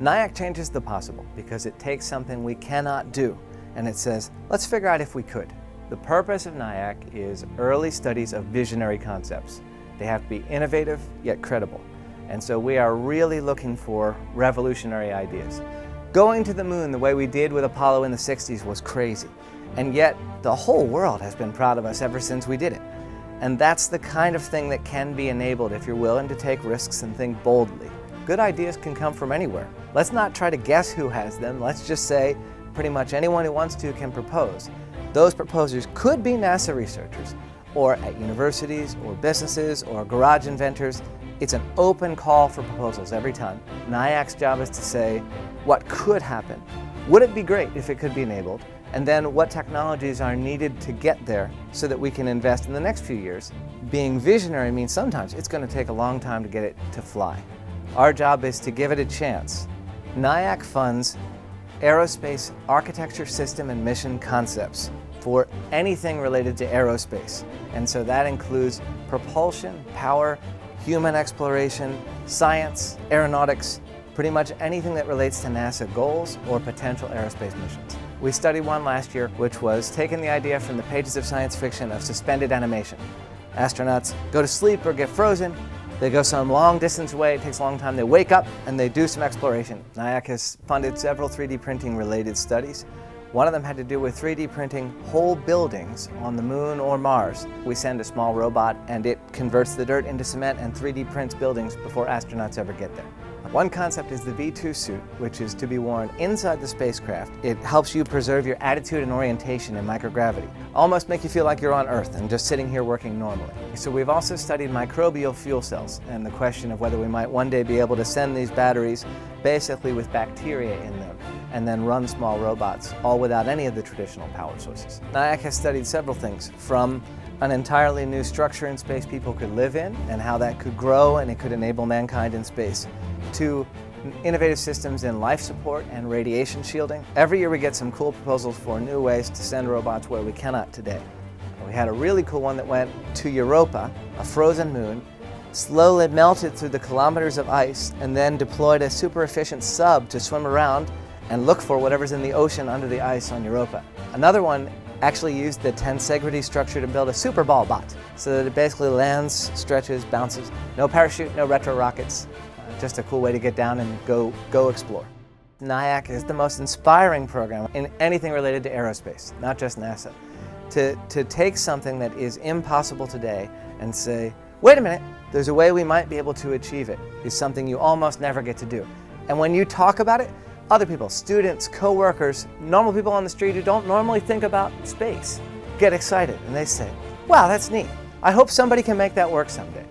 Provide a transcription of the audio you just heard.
NIAC changes the possible because it takes something we cannot do and it says, let's figure out if we could. The purpose of NIAC is early studies of visionary concepts. They have to be innovative yet credible. And so we are really looking for revolutionary ideas. Going to the moon the way we did with Apollo in the 60s was crazy. And yet the whole world has been proud of us ever since we did it. And that's the kind of thing that can be enabled if you're willing to take risks and think boldly. Good ideas can come from anywhere. Let's not try to guess who has them. Let's just say pretty much anyone who wants to can propose. Those proposers could be NASA researchers, or at universities, or businesses, or garage inventors. It's an open call for proposals every time. NIAC's job is to say, what could happen? Would it be great if it could be enabled? And then what technologies are needed to get there so that we can invest in the next few years? Being visionary means sometimes it's going to take a long time to get it to fly. Our job is to give it a chance. NIAC funds aerospace architecture, system, and mission concepts for anything related to aerospace. And so that includes propulsion, power, human exploration, science, aeronautics, pretty much anything that relates to NASA goals or potential aerospace missions. We studied one last year, which was taking the idea from the pages of science fiction of suspended animation. Astronauts go to sleep or get frozen, they go some long distance away, it takes a long time, they wake up and they do some exploration. NIAC has funded several 3D printing related studies. One of them had to do with 3D printing whole buildings on the moon or Mars. We send a small robot and it converts the dirt into cement and 3D prints buildings before astronauts ever get there. One concept is the V2 suit, which is to be worn inside the spacecraft. It helps you preserve your attitude and orientation in microgravity. Almost make you feel like you're on Earth and just sitting here working normally. So we've also studied microbial fuel cells and the question of whether we might one day be able to send these batteries basically with bacteria in them and then run small robots, all without any of the traditional power sources. NIAC has studied several things, from an entirely new structure in space people could live in and how that could grow and it could enable mankind in space, to innovative systems in life support and radiation shielding. Every year we get some cool proposals for new ways to send robots where we cannot today. We had a really cool one that went to Europa, a frozen moon, slowly melted through the kilometers of ice, and then deployed a super efficient sub to swim around and look for whatever's in the ocean under the ice on Europa. Another one actually used the tensegrity structure to build a super ball bot, so that it basically lands, stretches, bounces. No parachute, no retro rockets. Just a cool way to get down and go explore. NIAC is the most inspiring program in anything related to aerospace, not just NASA. To take something that is impossible today and say, wait a minute, there's a way we might be able to achieve it, is something you almost never get to do. And when you talk about it, other people, students, co-workers, normal people on the street who don't normally think about space, get excited and they say, wow, that's neat. I hope somebody can make that work someday.